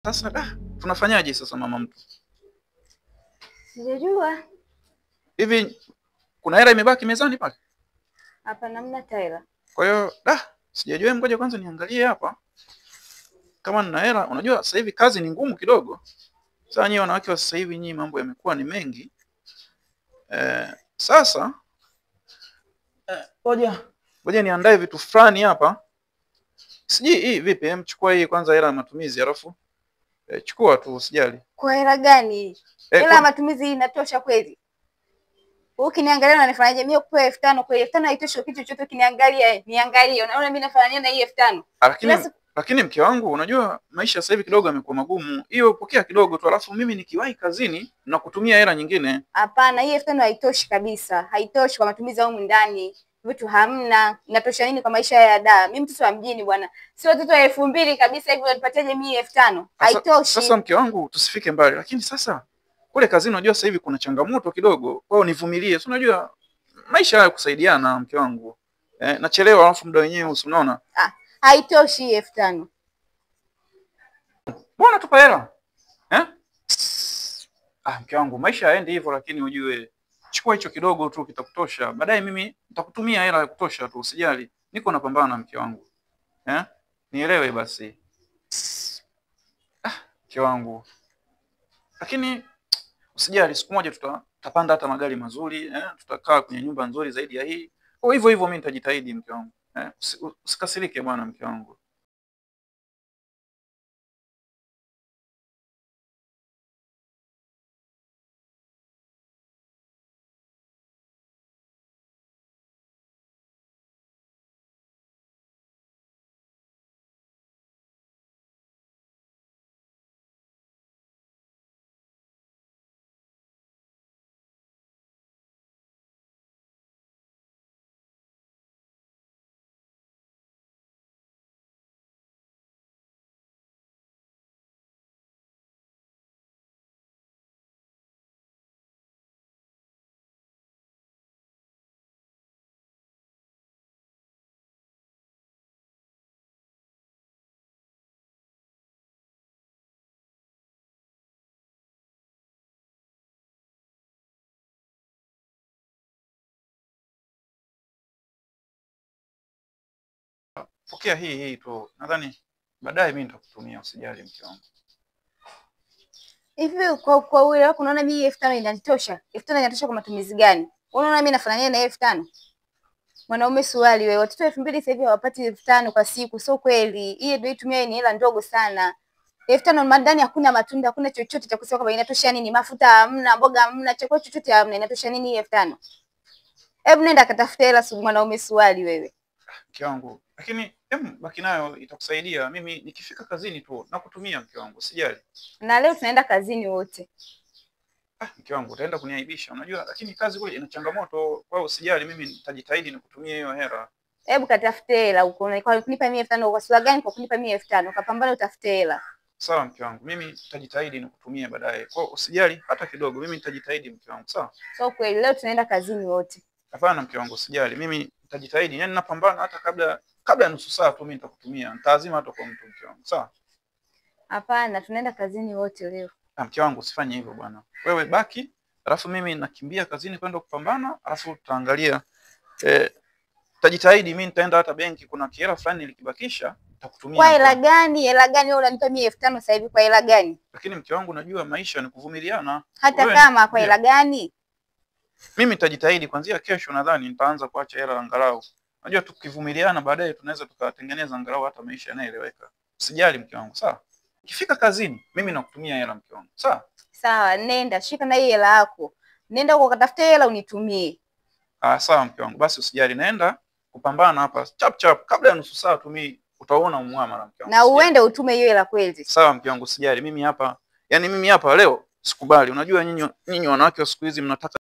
Sasa tunafanyaje sasa mama mtu? Sijajua. Hivi kuna hela imebaki mezani pale? Hapana, hamna hela. Kwa hiyo sijajua, ngoja kwanza niangalie hapa kama nina hela. Unajua sasa hivi kazi ni ngumu kidogo. Sasa nyinyi wanawake wa sasa hivi nyinyi mambo yamekuwa ni mengi. Sasa ngoja niandae vitu fulani hapa. Sijui hii vipi, mchukua hii kwanza hela ya matumizi alafu chukua tu usijali. Kwa hela gani? Hela ya matumizi inatosha kweli? Ukiniangalia unanifanyaje? Mimi kupewa 5000 kwa 5000 haitoshi kitu chochote, ukiniangalia niangalie. Unaona mimi nafanania na hii 5000. Lakini mke wangu, unajua maisha sasa hivi kidogo yamekuwa magumu. Hiyo pokea kidogo tu, alafu mimi nikiwahi kazini na kutumia hela nyingine. Hapana, hii 5000 haitoshi kabisa. Haitoshi kwa matumizi ya humu ndani. Vitu hamna. Inatosha nini kwa maisha ya da? Mimi mtoto wa mjini bwana. Sio watoto wa 2000 kabisa hivi unapataje mimi 5000? Haitoshi. Sasa mke wangu, tusifike mbali. Lakini sasa kule kazini unajua sasa hivi kuna changamoto kidogo. Kwa hiyo nivumilie. Si unajua maisha haya kusaidiana mke wangu. Nachelewa alafu muda wenyewe unaona. Haitoshi 5000. Mbona tupa hela? Mke wangu, maisha haendi hivyo, lakini ujue chukua hicho kidogo tu kitakutosha. Baadaye mimi nitakutumia hela ya kutosha tu, usijali. Niko napambana mke wangu. Nielewe basi. Mke wangu. Lakini usijali, siku moja tutapanda hata magari mazuri, tutakaa kwenye nyumba nzuri zaidi ya hii. Kwa hivyo mimi nitajitahidi mke wangu. Usikasirike bwana mke wangu. Pokea hii tu. Nadhani baadaye mimi nitakutumia, usijali mke wangu. Hivi kwa uwezo wako unaona mimi 5000 inanitosha? 5000 inatosha kwa matumizi gani? Unaona mimi nafanania na 5000? Mwanaume swali wewe, watoto 2000 sasa hivi hawapati 5000 kwa siku, sio kweli. Hii ndio itumia ni hela ndogo sana. 5000 ndani hakuna matunda, hakuna chochote cha kusema kwamba inatosha nini? Mafuta hamna, mboga hamna, chakula chochote hamna, inatosha nini hii 5000? Hebu nenda katafuta hela, mwanaume swali wewe. Mke wangu, lakini baki nayo itakusaidia. Mimi nikifika kazini tu nakutumia mke wangu, usijali. Na leo tunaenda kazini wote. Mke wangu, utaenda kuniaibisha unajua, lakini kazi kule ina changamoto. Kwa hiyo usijali, mimi nitajitahidi nikutumie hiyo hela. Hebu katafute hela huko. Kwa kunipa mimi 5000 kwa sababu gani? Kwa kunipa mimi 5000 ukapambana utafute hela. Sawa mke wangu, mimi nitajitahidi nikutumie baadaye. Kwa hiyo usijali hata kidogo, mimi nitajitahidi mke wangu, sawa? So kweli leo tunaenda kazini wote. Hapana mke wangu, usijali. Mimi nitajitahidi. Yaani napambana hata kabla ya nusu saa tu mimi nitakutumia. Nitaazima hata kwa mtu mke wangu, sawa? Hapana, tunaenda kazini wote leo. Mke wangu, usifanye hivyo bwana. Wewe baki, alafu mimi nakimbia kazini kwenda kupambana, alafu tutaangalia tajitahidi. Mimi nitaenda hata benki, kuna hela fulani likibakisha nitakutumia. Kwa hela gani? Hela gani wewe unanipa mimi 5000 sasa hivi kwa hela gani? Lakini mke wangu, najua maisha ni kuvumiliana. Hata kama kwa hela gani? Mimi nitajitahidi kuanzia kesho, nadhani nitaanza kuacha hela angalau. Unajua tukivumiliana baadaye tunaweza tukatengeneza angalau hata maisha yanayoeleweka. Usijali mke wangu, sawa? Ukifika kazini mimi nakutumia hela mke wangu, sawa? Sawa, nenda shika na hii hela yako. Nenda huko katafute hela unitumie. Sawa mke wangu. Basi usijali, naenda kupambana hapa chap kabla ya nusu saa tu mimi utaona umuamala mke wangu. Na uende utume hiyo hela kweli. Sawa mke wangu, usijali. Mimi hapa leo sikubali. Unajua nyinyi wanawake wa siku hizi mnataka